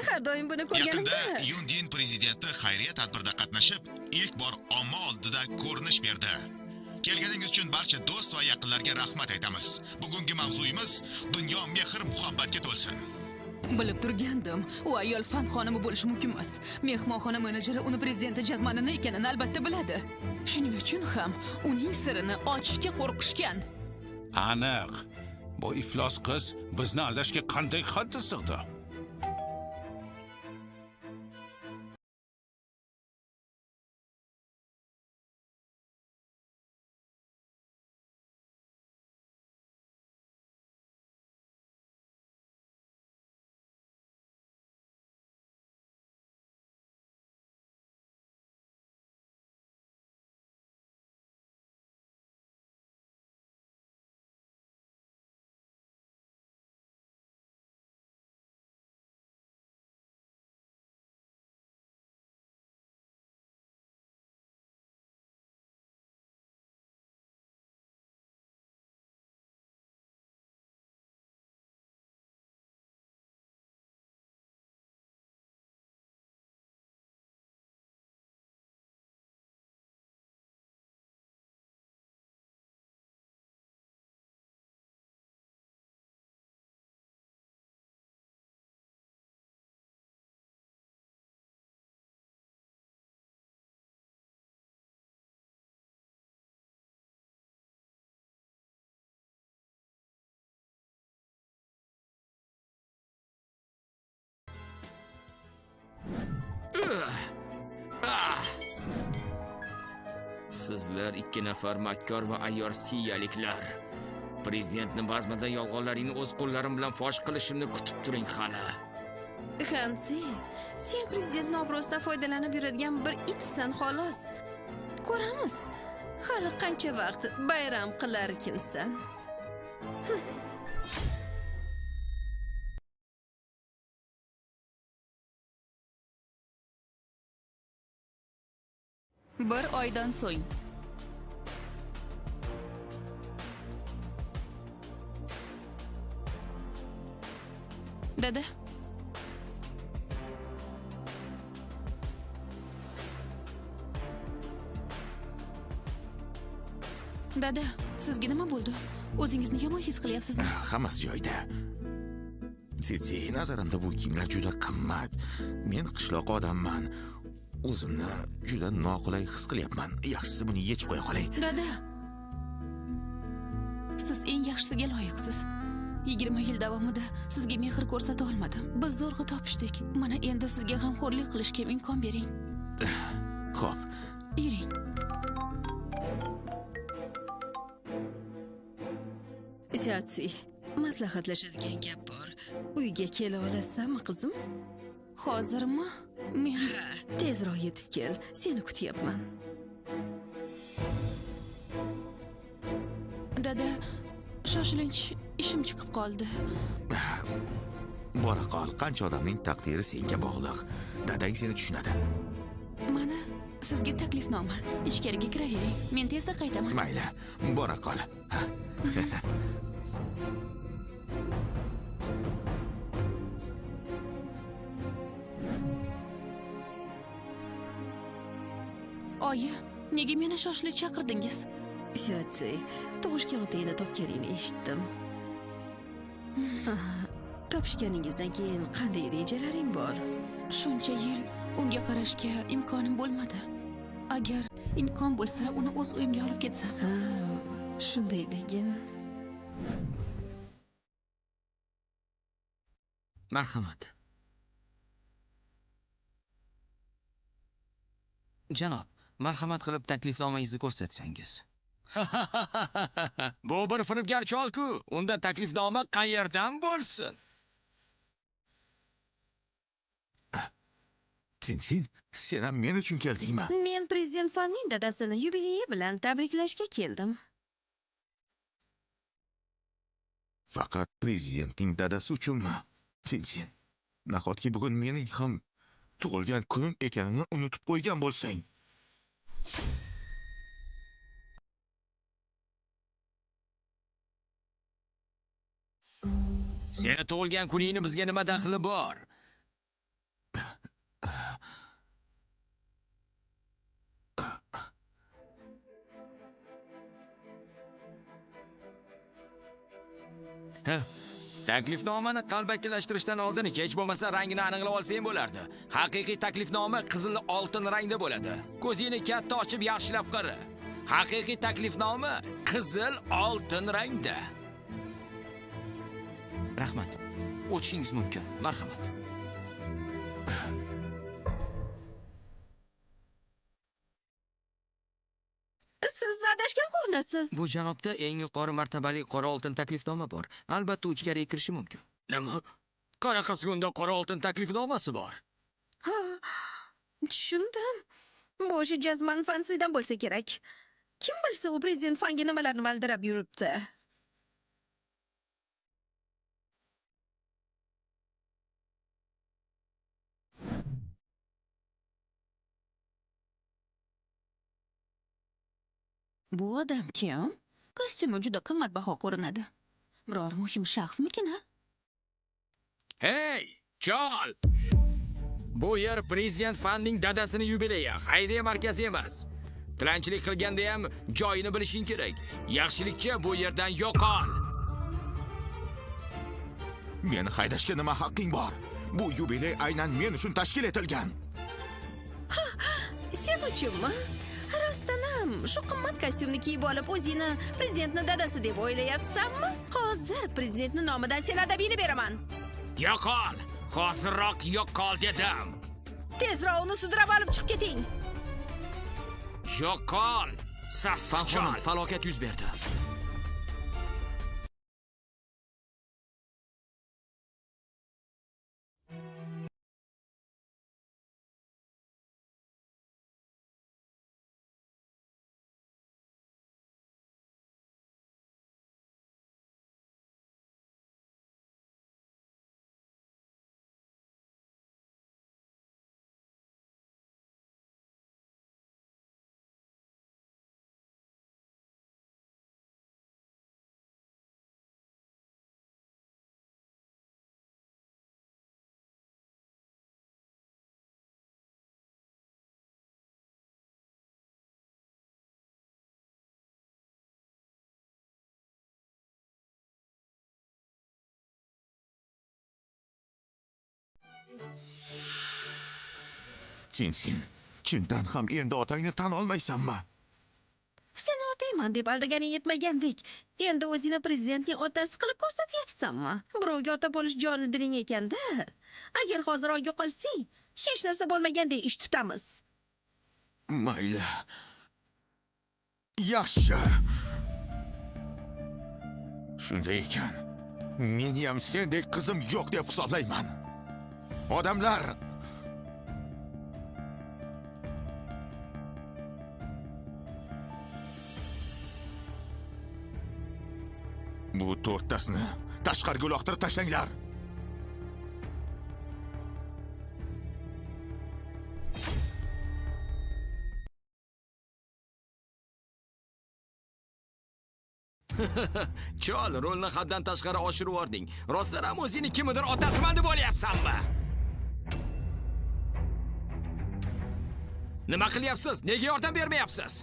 Har doim buni ko'rganimda. Yaqinda Yundin prezidenti xayriya tadbirida qatnashib, ilk bor omma oldida ko'rinish berdi. Kelganingiz uchun barcha do'st va yaqinlarga rahmat aytamiz. Bugungi mavzuyimiz dunyo mehr muhabbatga to'lsin. Bilib turgandim, u ayol fan xonimi bo'lishi mumkin emas. Mehmonxona menejeri uni prezidenti jazmanini ekanini albatta biladi. Shuning uchun ham uning sirini ochishga qo'rqishgan. Aniq. Bu iflos qiz bizni aldashga qanday xatti sig'di? Sizlar ikki nafar makkor va ayyor siyaliklar. Prezidentning bazmida yolg'onlaringni o'z qo'llarim bilan fosh qilishimni kutib turing hali. Hansi, sen prezidentning obro'sidan foydalanib yuradigan bir itsan xolos. Ko'ramiz. Hali qancha vaqt bayram qilar ekansan. Bir oydan so'ng. Dada. Dada, sizga nima bo'ldi? O'zingizni yomon his qilyapsizmi? Hammasi joyida. Sitsi, nazarimda bu kiyimlar juda qimmat. Men qishloq odamman. O'zimni juda noqulay his qilyapman. Yaxshisi buni yechib qo'ya qolay. Dada. Siz eng yaxshisiga loyiqsiz. 20 yil davomida sizga mehr ko'rsata olmadim. Biz zo'rg'a topishdik. Mana endi sizga g'amxo'rlik qilishga imkon bering. Xo'p. Yuring. Siyatsi, maslahatlashadigan gap bor. Uyga kela olasanmi, qizim? Hozirmi? Men tezroq yetib kel. Seni kutyapman. Dada, shoshilinch ishim chiqib qoldi. Bora qol, qancha odamning taqdiri senga bog'liq. Dadang seni tushunadi. Mana sizga taklifnoma. Ichkariga kiravering. Men tezda qaytaman. Mayli, bora qol. Oyi, nega meni shoshilinch chaqirdingiz? Siyatsi, tug'ishgan otangni topganingni eshitdim. Topishganingizdan keyin qanday rejalaring bor? Shuncha yil unga qarashga imkonim bo'lmadi. Agar imkon bo'lsa, uni o'z uyimga olib ketsam. Shunday degin. Marhamat. Janob, marhamat qilib taklifnomangizni ko'rsatsangiz. Bu bir firibgar chol-ku. Unda taklifnoma qayerdan bo'lsin? Sen ham men uchun keldingmi? Men prezident Fanning dadasini yubileyi bilan tabriklashga keldim. Faqat prezidentning dadasi uchunmi? Sen nahotki bugun mening ham tug'ilgan kunim ekanini unutib qo'ygan bo'lsang. Seni tug'ilgan kuningni bizga nima daxli bor? Taklifnomani qalbakilashtirishdan oldin hech bo'lmasa rangini aniqlab olsang bo'lardi. Haqiqiy taklifnoma qizil oltin rangda bo'ladi. Ko'zingni katta ochib yaxshilab qara. Haqiqiy taklifnoma qizil oltin rangda. Rahmat. O'tishingiz mumkin. Marhamat. Siz adashgan ko'rinasiz. Bu janobda eng yuqori martabali qora oltin taklifnoma bor. Albatta u ichkariga kirishi mumkin. Nima? Qanaqasi unda qora oltin taklifnomasi bor? Ha, tushundim. Bu o'sha jazman fansidan bo'lsa kerak. Kim bilsa u prezident fanga nimalarni valdirab yuribdi. Bu odam kim? Kostyumi juda qimmatbaho ko'rinadi. Biror muhim shaxsmikin, ha? Hey, chol! Bu yer prezident fanning dadasining yubileyi, xayriya markazi emas. Tilanchilik qilganda ham joyini bilishing kerak. Yaxshilikcha bu yerdan yo'qol. Meni haydashga nima haqqing bor? Bu yubiley aynan men uchun tashkil etilgan. Sen uchunmi? Rostdan ham shu qimmat kostyumni kiyib olib o'zingni prezidentning dadasi deb o'ylayapsanmi? Hozir prezidentning nomidan sen adabiyni beraman. Yo'qol! Hozirroq yo'qol dedim. Tezroq uni sudrab olib chiqib keting. Yo'qol! Sassichol! Falokat yuz berdi. Sen chindan ham endi otangni tan olmaysanmi? Sen otayman deb aldaganing yetmagandek. Endi o'zingni prezidentning otasi qilib ko'rsatyapsanmi? Birovga ota bo'lish joni diling ekanda. Agar hozir oyga qolsang, hech narsa bo'lmagandek ish tutamiz. Mayli. Yaxshi. Shunday ekan, men ham sendek qizim yo'q deb hisoblayman. Odamlar bu to'rttasini tashqariga uloqtirib tashlanglar. Chol, rolni haddan tashqari oshirib yording. Rostdan ham o'zingni kimnidir otasiman deb o'ylayapsanmi? Nima qilyapsiz? Nega yordam bermayapsiz?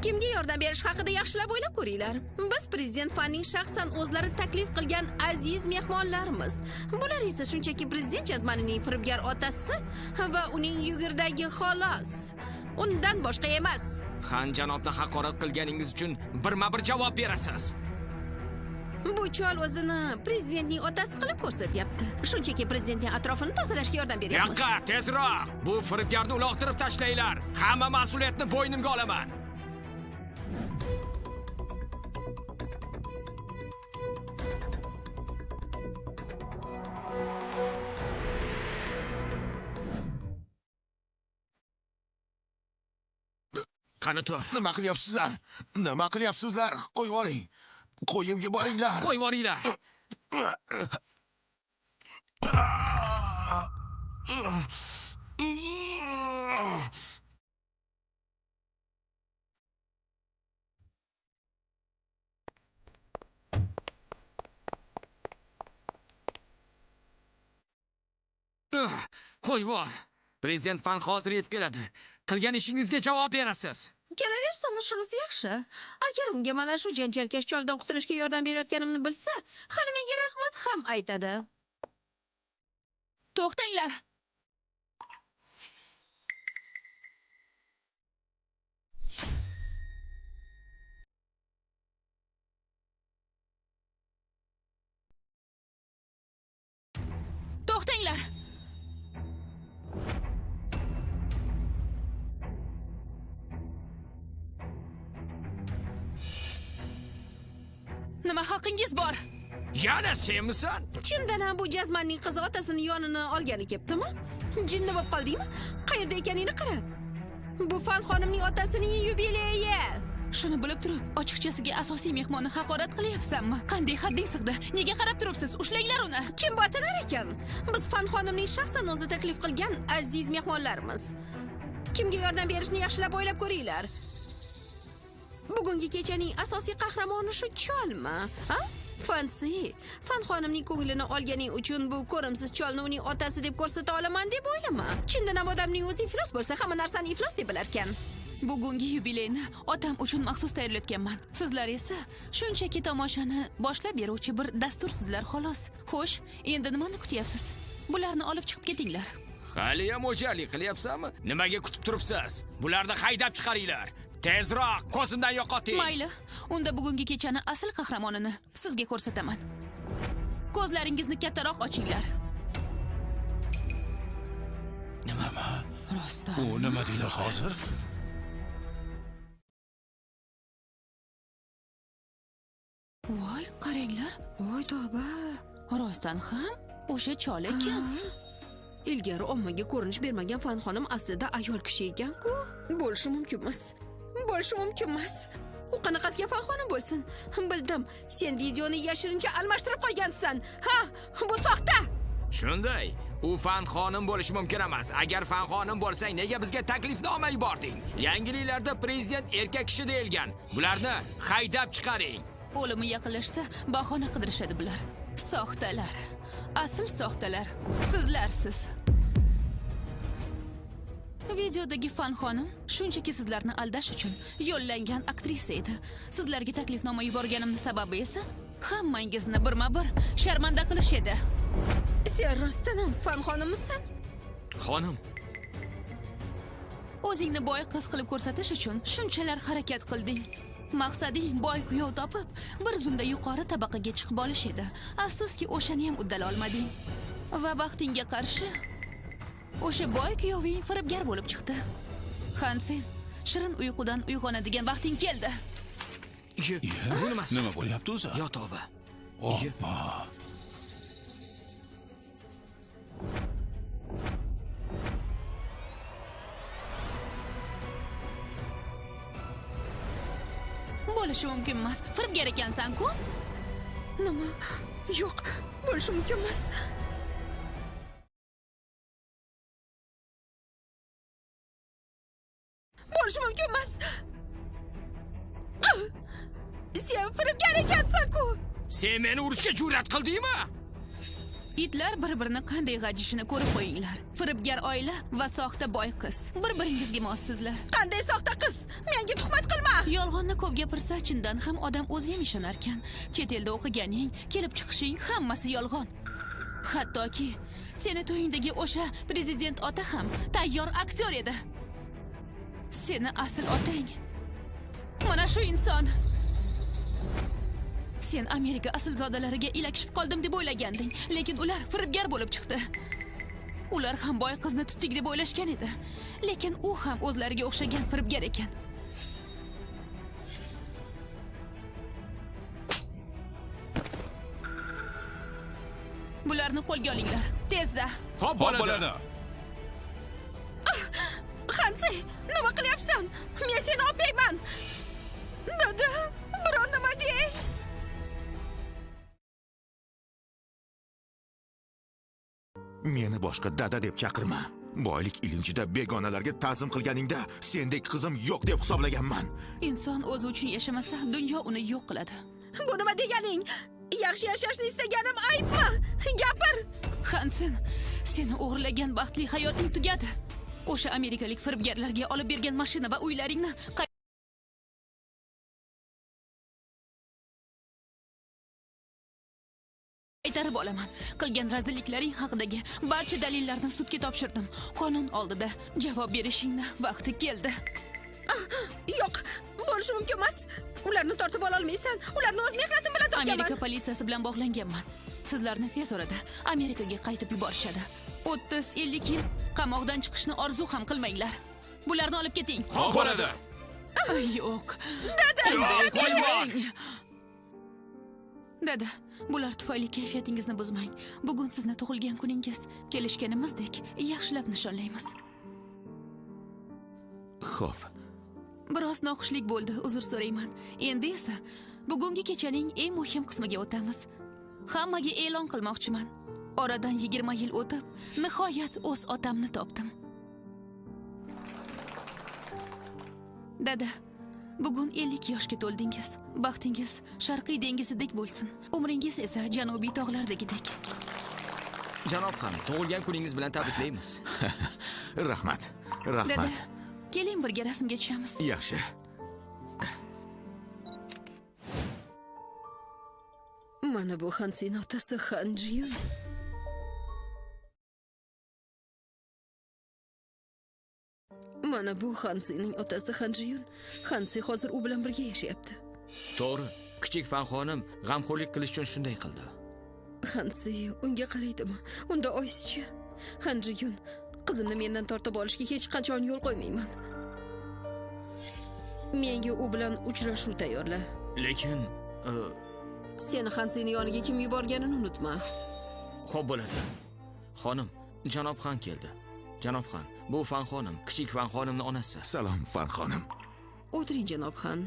Kimga yordam berish haqida yaxshilab o'ylab ko'ringlar. Biz prezident fanning shaxsan o'zlari taklif qilgan aziz mehmonlarimiz. Bular esa shunchaki prezident jazmanining firibgar otasi va uning yugirdagi xolos. Undan boshqa emas. Xan janobni haqorat qilganingiz uchun birma-bir javob berasiz. Bu chol o'zini prezidentning otasi qilib ko'rsatyapti. Shunchaki prezidentning atrofini tozalashga yordam beryapmiz. Yo'q, tezroq! Bu firibgarni uloqtirib tashlanglar. Hamma mas'uliyatni bo'ynimga olaman. Qani tur. Nima qilyapsizlar? Nima qilyapsizlar? Qo'yib oling. Qo'yib yuboringlar. Qo'yib yuboringlar. Qo'y bor. Prezident Fan hozir yetib keladi. Qilgan ishingizga javob berasiz. Kelaversa shunisi yaxshi. Agar unga mana shu janjalkash choldan qutulishga yordam berayotganimni bilsa, hali menga rahmat ham aytadi. To'xtanglar. To'xtanglar. Nima haqingiz bor? Yana senmisan? Chindan ham bu jazmanning qizi otasini yonini olgani keptimi? Jinni bo'lib qoldingmi? Qayerda ekaningni qara. Bu Fan xonimning otasining yubileyi. Shuni bilib turib, ochiqchasiga asosiy mehmonni haqorat qilyapsanmi? Qanday hadding sig'di? Nega qarab turibsiz? Ushlanglar uni. Kim botinar ekan? Biz Fan xonimning shaxsan o'zi taklif qilgan aziz mehmonlarimiz. Kimga yordam berishni yaxshilab o'ylab ko'ringlar. Bugungi kechaning asosiy qahramoni shu cholmi? Ha? Fansi, Fan xonimning ko'nglini olganing uchun bu ko'rimsiz cholni uning otasi deb ko'rsata olaman deb o'ylama. Chindan ham odamning o'zi iflos bo'lsa, hamma narsani iflos deb bilarkan. Bugungi yubileyni otam uchun maxsus tayyorlayotganman. Sizlar esa shunchaki tomoshani boshlab beruvchi bir dastursizlar xolos. Xo'sh, endi nimani kutyapsiz? Bularni olib chiqib ketinglar. Hali ham o'jarlik qilyapsanmi? Nimaga kutib turibsiz? Bularni haydab chiqaringlar. Tezroq ko'zimdan yo'qoting. Mayli, unda bugungi kechani asl qahramonini sizga ko'rsataman. Ko'zlaringizni kattaroq ochinglar. Nima? Rostdan. U nima deydi hozir? Voy, qaranglar. Voy tavba. Rostdan ham o'sha chol ekan. Ilgari ommaga ko'rinish bermagan Fan xonim aslida ayol kishi ekan-ku. Bo'lishi mumkin emas. U qanaqasiga Fan xonim bo'lsin? Bildim. Sen videoni yashirincha almashtirib qo'ygansan. Ha, bu soxta. Shunday. U Fan xonim bo'lishi mumkin emas. Agar Fan xonim bo'lsang, nega bizga taklifnoma yubording? Yangiliklarda prezident erkak kishi deyilgan. Bularni haydab chiqaring. O'limi yaqinlashsa, bahona qidirishadi bular. Soxtalar. Asl soxtalar. Sizlarsiz. Videodagi Fan xonim shunchaki sizlarni aldash uchun yo'llangan aktrisa edi. Sizlarga taklifnoma yuborganimning sababi esa hammangizni birma-bir sharmanda qilish edi. Sen rostdan ham Fan xonimmisan? Xonim, O'zingni boy qiz qilib ko'rsatish uchun shunchalar harakat qilding. Maqsading boy kuyov topib, bir zumda yuqori tabaqaga chiqib olish edi. Afsuski, o'shani ham uddala olmading. Va baxtingga qarshi o'sha boy kuyoving firibgar bo'lib chiqdi. Hansen, shirin uyqudan uyg'onadigan vaqting keldi. bu nimasi? Nima bo'lyapti o'zi? Yo tavba. Oppa. Bo'lishi mumkin emas. Firibgar ekansan-ku? Nima? Yo'q, bo'lishi mumkin emas. Bo'lishi mumkin emas. Sen firibgar ekansan-ku. Sen meni urishga jur'at qildingmi? Itlar bir-birini qanday g'ajishini ko'rib qo'yinglar. Firibgar oila va soxta boy qiz. Bir-biringizga mossizlar. Qanday soxta qiz? Menga tuhmat qilma. Yolg'onni ko'p gapirsa, chindan ham odam o'zi ham ishonar ekan. Chet elda o'qiganing, kelib chiqishing hammasi yolg'on. Hattoki seni to'yingdagi o'sha prezident ota ham tayyor aktyor edi. Seni asl otang mana shu inson. Sen Amerika aslzodalariga ilakishib qoldim deb o'ylaganding, lekin ular firibgar bo'lib chiqdi. Ular ham boy qizni tutdik deb o'ylashgan edi, lekin u ham o'zlariga o'xshagan firibgar ekan. Bularni qo'lga olinglar, tezda. Xo'p bo'ladi. Hansi, nima qilyapsan? Men seni opayman. Dada, biron nima dey. Meni boshqa dada deb chaqirma. Boylik ilinjida begonalarga ta'zim qilganingda sendek qizim yo'q deb hisoblaganman. Inson o'zi uchun yashamasa, dunyo uni yo'q qiladi. Bu nima deganing? Yaxshi yashashni istaganim aybmi? Gapir. Hansen, Seni o'g'irlagan baxtli hayoting tugadi. O'sha amerikalik firibgarlarga olib bergan mashina va uylaringni qaytarib olaman. Qilgan razilliklaring haqidagi barcha dalillarni sudga topshirdim. Qonun oldida javob berishingni vaqti keldi. Yo'q, bo'lishi mumkin emas. Ularni tortib ola olmaysan. Ularni o'z mehnatim bilan topganman. Amerika politsiyasi bilan bog'langanman. Sizlarni tez orada Amerikaga qaytib yuborishadi. 30-50 yil qamoqdan chiqishni orzu ham qilmanglar. Bularni olib keting. Xo'p bo'ladi. Yo'q. Dada, Dada, bular tufayli kayfiyatingizni buzmang. Bugun sizni tug'ilgan kuningiz. Kelishganimizdek yaxshilab nishonlaymiz. Xo'p. Biroz noxushlik bo'ldi, uzr so'rayman. Endi esa bugungi kechaning eng muhim qismiga o'tamiz. Hammaga e'lon qilmoqchiman. Oradan 20 yil o'tib, nihoyat o'z otamni topdim. Dada, bugun 50 yoshga to'ldingiz. Baxtingiz Sharqiy dengizidek bo'lsin. Umringiz esa Janubiy tog'lardagidek. Janob xon, tug'ilgan kuningiz bilan tabriklaymiz. Rahmat. Dada, Rahmat. keling birga rasmga tushamiz. Yaxshi. mana bu Hansin otasi Han Jiyun. Mana bu Hansining otasi Han Jiyun. Hansi hozir u bilan birga yashayapti. To'g'ri, kichik Fan xonim g'amxo'rlik qilish uchun shunday qildi. Hansi unga qaraydimi? Unda oysichi. Han Jiyun, qizimni mendan tortib olishga hech qachon yo'l qo'ymayman. Menga u bilan uchrashuv tayyorla. Lekin Seni Hansining yoniga kim yuborganini unutma. xo'p bo'ladi. Xonim, janob xon keldi. Janob xon, bu Fan xonim, kichik Fan xonimning onasi. Salom, Fan xonim. O'tiring, janob xon.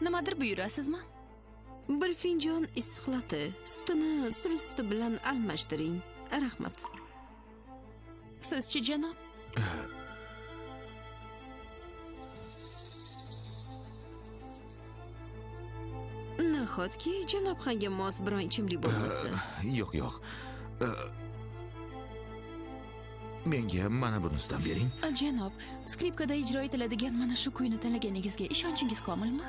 Nimadir buyurasizmi? Bir finjon issiqlati, sutini sut suti bilan almashtiring. Rahmat. Sizchi, janob? Nahotki janob xonga mos biron ichimlik bo'lmasa. Yo'q, yo'q. Menga mana bunisidan bering. Janob, skripkada ijro etiladigan mana shu kuyni tanlaganingizga ishonchingiz komilmi?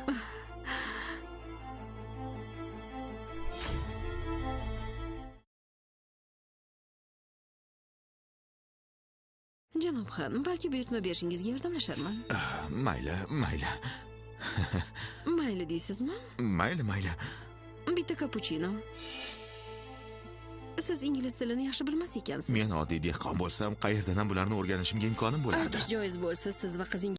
Janob xon, balki buyurtma berishingizga yordamlasharman. Mayli, mayli. Mayli deysizmi? Mayli, mayli. Bitta cappuccino. Siz ingliz tilini yaxshi bilmas ekansiz. Men oddiy dehqon bo'lsam, qayerdan ham bularni o'rganishimga imkonim bo'lardi. Aytish joiz bo'lsa, siz va qizingiz